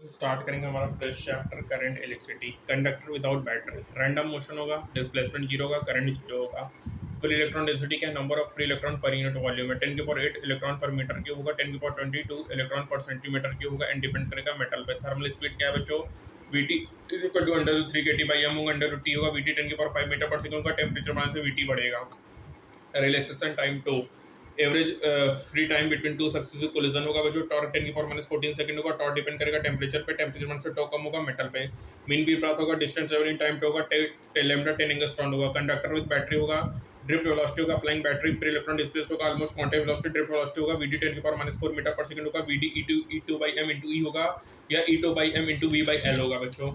Start करेंगे हमारा fresh chapter current electricity. Conductor without battery, random motion होगा, displacement zero होगा, करंट जीरो होगा। फ्री इलेक्ट्रॉन डेंसिटी क्या, number of free electron per unit volume है 10 की power 8 electron per metre cube होगा, 10 की power 22 electron per centimetre cube होगा। And depend करेगा मेटल पे। थर्मल स्पीड क्या है बच्चों, VT is equal to under 3 K T by M होगा, अंडर टी होगा, वीटी 10 की पावर 5 मीटर पर सेकंड का। टेम्परेचर बढ़ने से वीटी बढ़ेगा। Relaxation time 2, average free time between two successive collision होगा जो टॉर्क 10 की पावर माइनस 14 सेकंड होगा। टॉर्क डिपेंड करेगा टेम्परेचर पे, टेम्परेचर से टॉर्क कम होगा मेटल पे। मीन बी प्राप्त होगा, डिस्टेंस ट्रेवलिंग टाइम पे होगा, लैम्डा 10 एंगस्ट्रॉन होगा। कंडक्टर विद बैटरी होगा, ड्रिफ्ट वेलोसिटी होगा, applying battery, free electron displaced होगा almost quantum velocity, drift velocity होगा वीडी 10 की power minus 4 metre per second होगा। VD E to by M into E होगा या E to by M into V by L होगा बच्चों।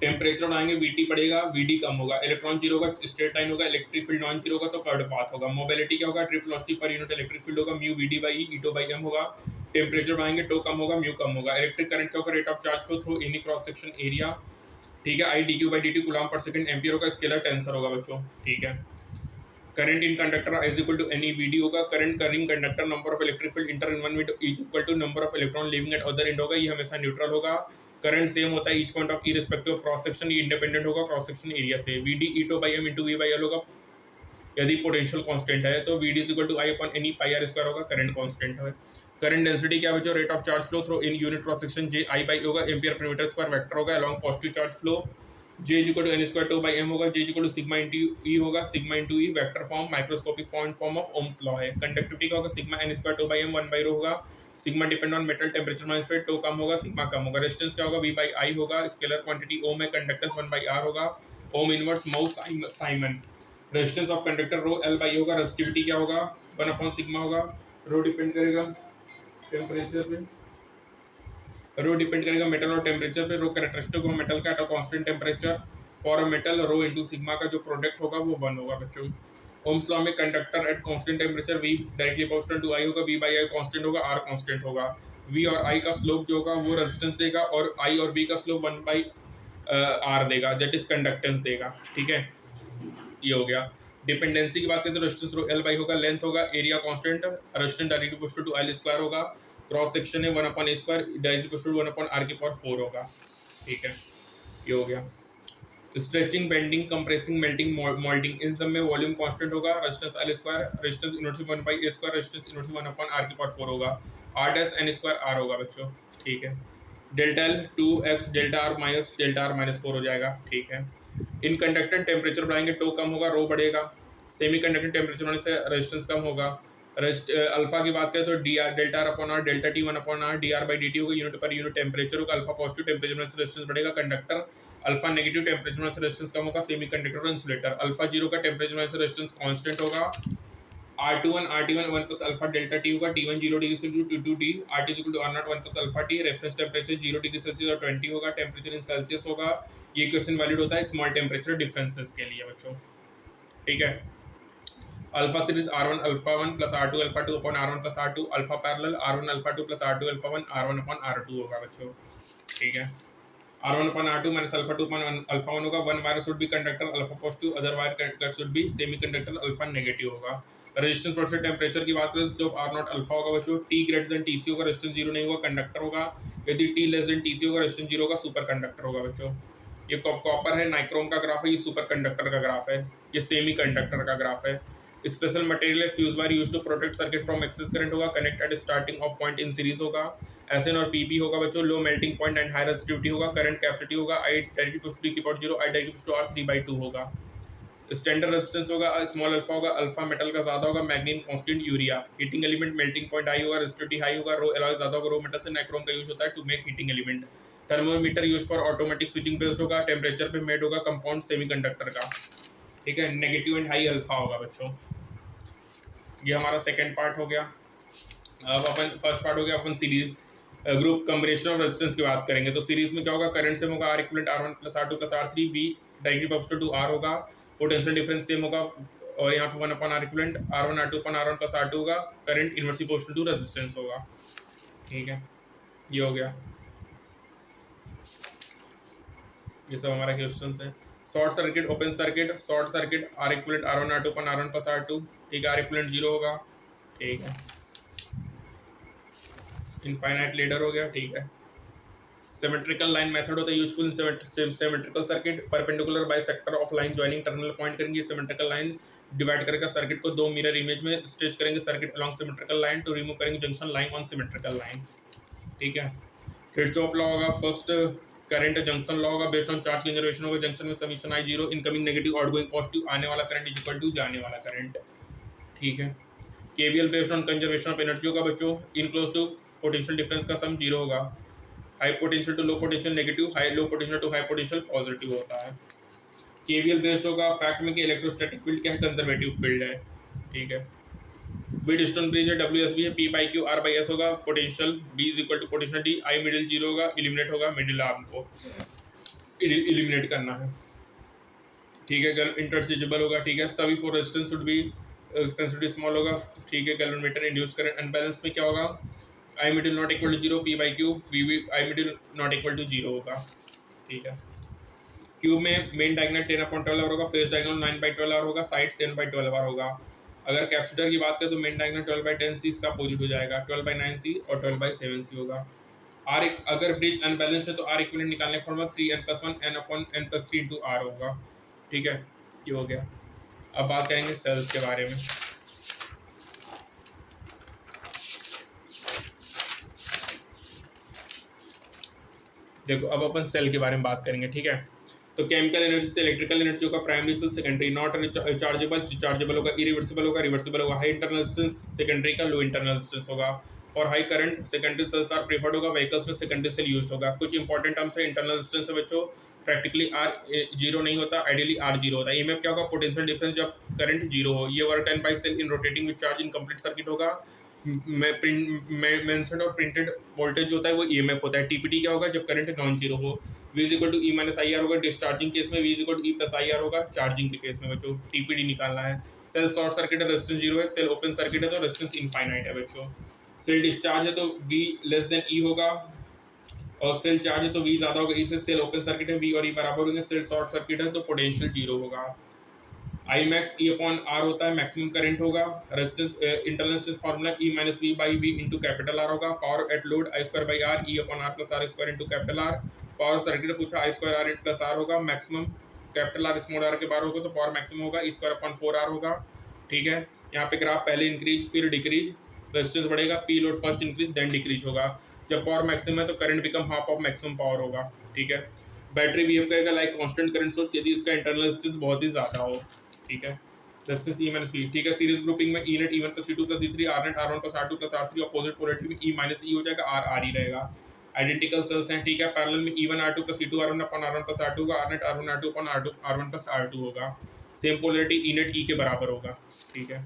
Temperature बढ़ाएंगे VT बढ़ेगा, वीडी कम होगा, इलेक्ट्रॉन जीरो होगा, स्ट्रेट लाइन होगा, इलेक्ट्रिक फील्ड नॉन जीरो होगा तो कर्ड पाथ होगा। मोबिलिटी क्या होगा, drift velocity per unit electric field होगा mu VD by E to by M होगा। टेम्परेचर बढ़ाएंगे टो कम होगा, म्यू कम होगा। इलेक्ट्रिक करंट क्या होगा, rate of charge flow through any cross section area. ठीक है, I D Q by D T coulomb per second ampere होगा, स्केलर टेंसर होगा बच्चों। ठीक है, current in conductor is equal to any VD होगा, current carrying conductor number of electric field enter in one window is equal to number of electron leaving at other end होगा, ये हमेशा neutral होगा। Current same होता है each point of irrespective cross section, ये independent होगा cross section area से। VD E to by M into V by L होगा यदि पोटेंशियल कांस्टेंट है, तो VD is equal to I upon any pi R square होगा, current constant है। Current density क्या बच्चों, rate of charge flow through in unit cross section J I by होगा, ampere per metre square vector होगा along positive charge flow. J is equal to N square tau by M होगा, J is equal to sigma into E होगा, sigma into E vector form microscopic form of Ohm's law है। Conductivity का होगा sigma N square tau by M 1 by rho होगा, sigma depend on metal temperature minus पे, to कम होगा, sigma कम होगा। Resistance क्या होगा, वी बाई आई होगा, स्केलर क्वांटिटी ओम है, कंडक्टेंस 1 बाई आर होगा, ohm inverse mouse Simon. Resistance of conductor row L by होगा, रेजिस्टिविटी क्या होगा 1 अपॉन सिग्मा होगा, रो डिपेंड करेगा टेम्परेचर पे, रो डिपेंड करेगा मेटल और टेम्परेचर पे। रो कैरेक्टरिस्टिक ऑफ मेटल का constant temperature for a metal, rho into sigma का जो प्रोडक्ट होगा वो 1 होगा बच्चों। ओम्स लॉ में conductor at constant temperature V directly proportional to I होगा, वी बाई आई कांस्टेंट होगा, आर कांस्टेंट होगा। वी और आई का स्लोप जो होगा वो रेजिस्टेंस देगा और आई और वी का स्लोप 1 बाई आर देगा, दैट इज कंडक्टेंस देगा। ठीक है, ये हो गया। डिपेंडेंसी की बात करें तो रेजिस्टेंस रो एल बाई होगा, लेंथ होगा, area constant, resistance directly proportional to L square होगा, क्रॉस सेक्शन है 1 upon A square directly proportional to 1 upon R की पावर 4 होगा। ठीक है, ये हो गया। Stretching, bending, compressing, melting, moulding, इन सब में वॉल्यूम कांस्टेंट होगा, resistance L square, resistance inverse 1 by A square, resistance inverse 1 upon R की पावर 4 होगा, R dash N square R होगा बच्चों। ठीक है, delta L 2x delta R minus 4 हो जाएगा। ठीक है, इन कंडक्टर टेम्परेचर बढ़ाएंगे टो कम होगा, रो बढ़ेगा। सेमी कंडक्टर टेम्परेचर बढ़ने से रेजिस्टेंस कम होगा। अल्फा की बात करें तो D R delta R upon R, delta T 1 upon R, D R by D T होगा, यूनिट पर यूनिट टेम्परेचर होगा। अल्फा पॉजिटिव टेम्परेचर में रेजिस्टेंस बढ़ेगा कंडक्टर, अल्फा नेगेटिव टेम्परेचर में रेजिस्टेंस कम होगा सेमी कंडक्टर और इंसुलेटर। अल्फा जीरो का टेम्परेचर में रेजिस्टेंस कांस्टेंट होगा, R21 1 plus alpha delta T होगा, T1 0 degree Celsius to T, RT equal to R0 1 plus alpha T. Reference temperature 0 degree Celsius और 20 होगा, टेम्परेचर इन सेल्सियस होगा। ये question valid होता है स्मॉल टेम्परेचर डिफरेंसेस के लिए बच्चों। ठीक है, alpha series R1 alpha 1 plus R2 alpha 2 upon R1 plus R2, alpha parallel R1 alpha 2 plus R2 alpha 1 R1 upon R2 होगा बच्चों। ठीक है, R1 upon R2 minus alpha 2 upon alpha 1 होगा। One wire should be conductor alpha positive, other wire conductor should be semi conductor alpha negative होगा। Resistance versus temperature की बात करें तो R नॉट अल्फा होगा बच्चों, T ग्रेटर देन TC होगा, resistance zero नहीं होगा, कंडक्टर होगा। यदि T लेस देन TC होगा, रेजिस्टेंस जीरो होगा, सुपर कंडक्टर होगा बच्चों। ये कॉपर है, नाइक्रोम का ग्राफ है, ये सुपर कंडक्टर का ग्राफ है, ये सेमी कंडक्टर का ग्राफ है। स्पेशल मटेरियल है, fuse wire used to protect circuit from excess current होगा, connect at starting of point in series होगा। एसएन और पीपी होगा बच्चों, low melting point and high resistivity होगा, करंट कैपेसिटी होगा, आई डायरेक्टली टू डी की power 0, I directly to R 3/2 होगा। Standard resistance होगा, स्मॉल अल्फा होगा, अल्फा मेटल का ज्यादा होगा, मैग्नीन कांस्टेंट यूरिया। Heating element melting point high होगा, रेजिस्टिविटी हाई होगा, रो एलॉय ज्यादा होगा, रो मेटल से नाइक्रोम का यूज होता है to make heating element. Thermometer use for automatic switching based होगा, टेम्परेचर पे मेड होगा, कंपाउंड सेमीकंडक्टर का। ठीक है, नेगेटिव एंड हाई अल्फा होगा बच्चों। ये हमारा सेकंड पार्ट हो गया। अब अपन फर्स्ट पार्ट हो गया, अपन series group combination of resistance की बात करेंगे। तो सीरीज में क्या होगा, करंट सेम होगा, R equivalent R1 plus R2 plus R3, V directly proportional to R होगा, पोटेंशियल डिफरेंस सेम होगा और यहाँ पे 1 upon R equivalent R1 R2 upon R1 plus R2 होगा, current inversely proportional to resistance होगा। ठीक है, ये हो गया, ये सब हमारा क्वेश्चन है। Short circuit, open circuit, short circuit R equivalent R1 R2 upon R1 plus R2। ठीक है, आर इक्विवेलेंट 0 होगा। ठीक है, इनफाइनाइट लेडर हो गया। ठीक है, सिमेट्रिकल लाइन मेथड होता है useful in symmetrical circuit. Perpendicular bisector of line joining terminal point करेंगे सिमेट्रिकल लाइन डिवाइड करके सर्किट को दो मिरर इमेज में स्ट्रेच करेंगे circuit along symmetrical line to remove करेंगे junction line on symmetrical line. ठीक है, किरचॉफ लॉ होगा फर्स्ट करंट जंक्शन लॉ होगा बेस्ड ऑन चार्ज कंजर्वेशन होगा जंक्शन में summation I zero incoming negative outgoing positive आने वाला करंट इज इक्वल टू जाने वाला करंट। ठीक है, KVL based on conservation of energy होगा बच्चों in close to potential difference का सम जीरो होगा। High potential to low potential negative, high low potential to high potential positive होता है। केवीएल बेस्ड होगा फैक्ट में कि इलेक्ट्रोस्टैटिक फील्ड क्या है कंजर्वेटिव फील्ड है। ठीक है, व्हीटस्टोन ब्रिज है डब्ल्यूएसबी है P by Q R by S होगा potential B is equal to potential D I middle zero होगा इलिमिनेट होगा मिडिल आर्म को इलिमिनेट करना है। ठीक है, इंटरचेंजेबल होगा। ठीक है, सभी four resistance should be sensitive small होगा। ठीक है, गैल्वेनोमीटर इंड्यूस करंट अनबैलेंस में क्या होगा I middle not equal to zero P by Q V I middle not equal to zero होगा। ठीक है, क्यूब में मेन डायगोनल 10/12 होगा फेस डायगोनल 9/12 होगा साइड 10/12 होगा। अगर कैपेसिटर की बात करें तो मेन डायगोनल 12/10 इसका अपोजिट हो जाएगा 12/9 और 12/7 होगा। आर अगर ब्रिज अनबैलेंस्ड है तो आर इक्विवेलेंट निकालने का formula 3n+1 n/n+3 into r होगा। ठीक है, ये हो गया। अब बात करेंगे सेल्स के बारे में। देखो अब अपन सेल के बारे में बात करेंगे। ठीक है, तो केमिकल एनर्जी से इलेक्ट्रिकल एनर्जी होगा primary cell secondary not rechargeable rechargeable होगा इरिवर्सिबल होगा रिवर्सिबल होगा हाई इंटरनल रेजिस्टेंस सेकेंडरी का लो इंटरनल रेजिस्टेंस होगा। For high current secondary cells are preferred होगा व्हीकल्स में सेकेंडरी सेल यूज्ड होगा। कुछ इंपॉर्टेंट टर्म्स है इंटरनल रेजिस्टेंस है बच्चों प्रैक्टिकली आर जीरो नहीं होता आइडियली आर जीरो होता है। ईएमएफ क्या होगा पोटेंशियल डिफरेंस जब करंट जीरो हो। ये work done by cell in rotating with charge in complete circuit होगा। मेंशन्ड और प्रिंटेड वोल्टेज होता है वो ईएमएफ होता है। टीपीटी क्या होगा जब करंट नॉन जीरो हो। V is equal to E minus I R होगा डिस्चार्जिंग केस में, V is equal to E plus I R होगा चार्जिंग के केस में बच्चों। टीपीडी निकालना है। सेल शॉर्ट सर्किट है रेजिस्टेंस जीरो है, सेल ओपन सर्किट है तो रेजिस्टेंस इनफाइनाइट है बच्चों। सेल डिस्चार्ज है तो V लेस देन E होगा और सेल चार्ज है तो V ज्यादा होगा। E से सेल ओपन सर्किट है V और E बराबर होंगे। सेल शॉर्ट सर्किट है तो पोटेंशियल जीरो होगा। I max E upon R होता है मैक्सिमम करंट होगा। Resistance internal resistance formula E minus V by V into capital R होगा। Power at load I square by R E upon R plus R square into capital R। Power circuit पूछा I square R plus R होगा maximum capital R small R के बाहर होगा तो power maximum होगा E square upon 4R होगा। ठीक है, यहाँ पे ग्राफ पहले इंक्रीज फिर डिक्रीज रेजिस्टेंस बढ़ेगा P load first increase then decrease होगा। जब पावर मैक्सिमम है तो current become half of maximum power होगा। ठीक है, बैटरी बिहेव करेगा लाइक कांस्टेंट करंट सोर्स यदि इसका इंटरनल रेजिस्टेंस बहुत ही ज्यादा हो। ठीक है, रेजिस्टेंस E माइनस V। ठीक है, सीरीज ग्रुपिंग में E net E1 plus E2 plus E3 R net R1 plus R2 plus R3 opposite polarity में E माइनस E हो जाएगा R ही रहेगा। आइडेंटिकल सेल्स हैं। ठीक है, पैरेलल में E1 R2 plus E2 R1 upon R1 plus R2 होगा R net R1 R2 upon R1 plus R2 होगा। Same polarity E net E के बराबर होगा। ठीक है,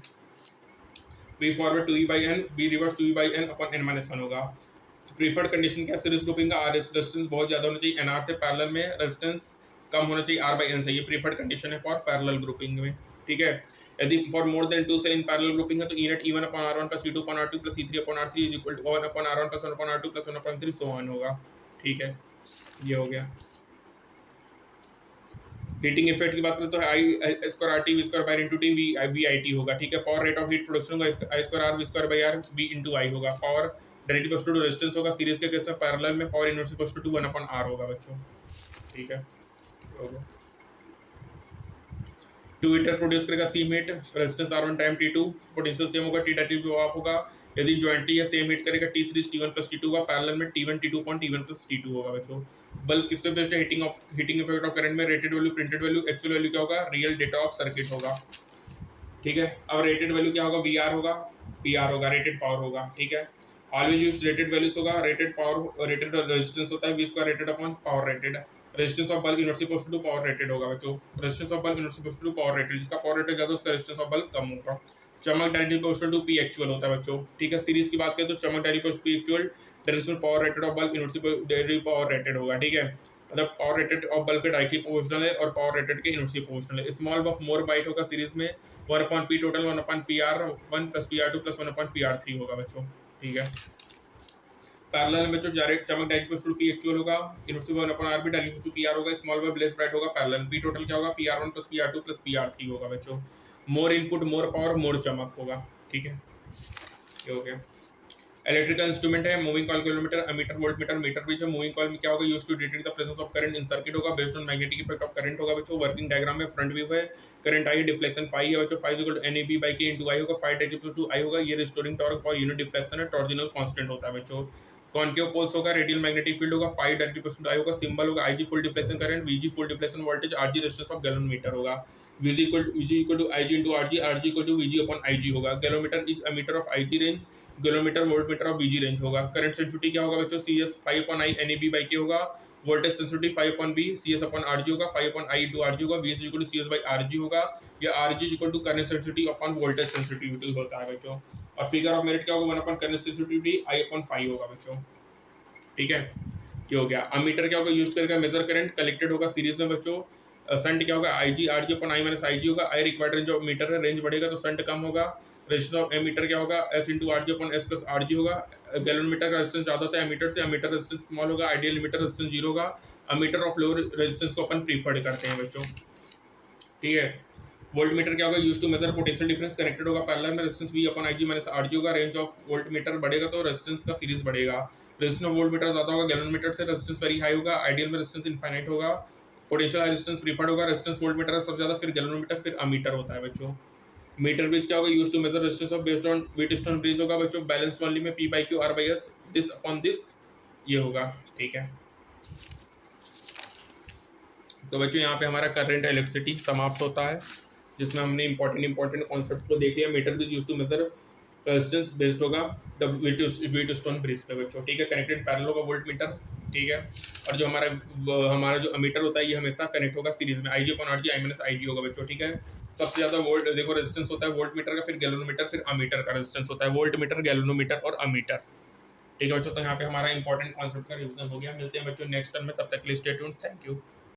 V forward 2E by N V reverse 2E by N upon N minus 1 होगा। Preferred condition क्या series grouping का R रेजिस्टेंस बहुत ज्यादा होना चाहिए NR से पैरेलल में रेजिस्टेंस कम होना चाहिए R बाई N से। ये प्रीफर्ड कंडीशन है फॉर पैरेलल ग्रुपिंग में। ठीक है, यदि for more than 2 cell in parallel grouping है तो E net E1 upon R1 plus E2 upon R2 plus E3 upon R3 is equal to 1 upon R1 plus 1 upon R2 plus 1 upon 3 so on होगा। ठीक है, ये हो गया। Heating effect की बात करें तो I square RT V square by into T V IT होगा। ठीक है, power rate of heat production होगा I square R V square by R V into I होगा। Power directly equal to resistance होगा सीरीज के case में parallel में power inverse equal to 1 upon R होगा बच्चों। ठीक है, हो गया। 2 हीटर प्रोड्यूस करेगा same heat resistance R1 time T2 potential same होगा T डायरेक्टली ऑफ होगा। यदि जॉइंटली है सेम हीट करेगा T series T1 plus T2 का पैरेलल में T1 T2 upon T1 plus T2 होगा बच्चों। बल्ब किस पे बेस्ड है हीटिंग इफेक्ट ऑफ करंट में rated value printed value actual value क्या होगा रियल डेटा ऑफ सर्किट होगा। ठीक है, अब रेटेड वैल्यू क्या होगा VR होगा PR होगा रेटेड पावर होगा। ठीक है, ऑलवेज यूज रेटेड वैल्यूज होगा। रेटेड पावर रेटेड रेजिस्टेंस होता है V square rated upon power rated. Resistance of bulb inverse equal to power rated होगा बच्चों। Resistance of bulb inverse equal to power rated जिसका power rated ज्यादा उसका resistance of bulb कम होगा। चमक directly equal to P actual होता है बच्चों। ठीक है, सीरीज की बात करें तो चमक directly equal to P actual directional power rated of bulb inverse directly power rated होगा। ठीक है, मतलब पावर रेटेड ऑफ बल्ब के डायरेक्टली प्रोपोर्शनल है और पावर रेटेड के इनवर्सली प्रोपोर्शनल है। स्मॉल बल्ब मोर बाइट होगा सीरीज में 1 upon P total 1 upon PR 1 plus PR2 plus 1 upon PR3 होगा बच्चों। ठीक है, पैरेलल में जो डायरेक्ट चमक direct equal to P actual होगा इनवर्स 1 अपॉन R भी डायरेक्ट इक्वल टू PR होगा। स्मॉल बल्ब लेस ब्राइट होगा पैरेलल P टोटल क्या होगा PR1 plus PR2 plus PR3 होगा बच्चों। मोर इनपुट मोर पावर मोर चमक होगा। ठीक है, ये हो गया। इलेक्ट्रिकल इंस्ट्रूमेंट है, moving coil kilometre, ammeter voltmeter, meter bridge है। मूविंग कॉइल में क्या होगा, use to detect the presence of current in circuit होगा, based on magnetic effect of current होगा बच्चों। वर्किंग डायग्राम में फ्रंट व्यू है, करंट आई डिफ्लेक्शन फाई है बच्चों, phi equal to N A B by K into I होगा, phi equal to I होगा। ये restoring torque for unit deflection है, टॉर्जिनल कांस्टेंट होता है बच्चों। कॉन्केव पोल्स होगा, रेडियल मैग्नेटिक फील्ड होगा, pi directly proportional to I होगा। सिंबल होगा IG full deflection current, VG full deflection voltage, RG resistance of galvanometer होगा। VG equal to IG into RG, RG equal to VG upon IG होगा। Galvanometer is ammeter of IG range, galvanometer voltmeter of VG range होगा। Current sensitivity क्या होगा बच्चों, C S 5 upon I N A B by K होगा। Voltage sensitivity 5 upon B C S upon R G होगा, 5 upon I into R G होगा। V S equal to C S by R G होगा, या R G equal to current sensitivity upon voltage sensitivity होता है बच्चों। और figure of merit क्या होगा, 1 अपॉन करंट सेंसिटिविटी आई अपॉन 5 होगा बच्चों। ठीक है, ये हो गया। अमीटर क्या होगा, यूज करके मेजर करंट कलेक्टेड होगा सीरीज में बच्चों। संट क्या होगा, I G R G upon I minus I G होगा। I required range of meter है, रेंज बढ़ेगा तो संट कम होगा। रेजिस्टेंस ऑफ एमीटर क्या होगा, S into R G upon S plus are G होगा। गैलोमीटर का रेजिस्टेंस ज्यादा होता है एमीटर से, अमीटर रेजिस्टेंस स्मॉल होगा। आइडियल मीटर रेजिस्टेंस जीरो होगा। अमीटर ऑफ लो रेजिस्टेंस को अपन प्रीफर्ड करते हैं बच्चों। ठीक है, वोल्ट मीटर क्या होगा, use to measure potential difference, connected होगा पैरेलल में, resistance V upon IG minus RG होगा। रेंज ऑफ वोल्ट मीटर बढ़ेगा तो रेजिस्टेंस का सीरीज बढ़ेगा। रेजिस्टेंस ऑफ वोल्ट मीटर ज्यादा होगा, गैलन मीटर से रेजिस्टेंस वेरी हाई होगा। आइडियल में रेजिस्टेंस इनफाइनाइट होगा। पोटेंशियल रेजिस्टेंस प्रीफर्ड होगा। रेजिस्टेंस वोल्ट मीटर सबसे ज्यादा, फिर गैलोमीटर, फिर अमीटर होता है बच्चों। मीटर ब्रिज क्या होगा, use to measure resistance of based on Wheatstone bridge होगा बच्चों। बैलेंस्ड ओनली में P by Q R by S, this upon this, ये होगा। ठीक है, तो बच्चों यहाँ पे हमारा करंट इलेक्ट्रिसिटी समाप्त होता है, जिसमें हमने इंपॉर्टेंट कॉन्सेप्ट को देख लिया। Metre bridge use to measure resistance based होगा व्हीटस्टोन ब्रिज पे बच्चों। ठीक है, कनेक्टेड पैरेलल होगा वोल्ट मीटर। ठीक है, और जो हमारा जो अमीटर होता है ये हमेशा कनेक्ट होगा सीरीज में, आई जी upon R ji I minus I G होगा बच्चों। ठीक है, सबसे ज्यादा वोल्ट देखो रेजिस्टेंस होता है वोल्ट मीटर का, फिर गैलोमीटर, फिर अमीटर का रेजिस्टेंस होता है, वोल्ट मीटर, गैलोमीटर और अमीटर। ठीक है बच्चों, तो यहाँ पे हमारा इंपॉर्टेंट कॉन्सेप्ट का रिविजन हो गया। मिलते हैं बच्चों नेक्स्ट टर्म में, तब तक के लिए स्टे ट्यून्ड, थैंक यू।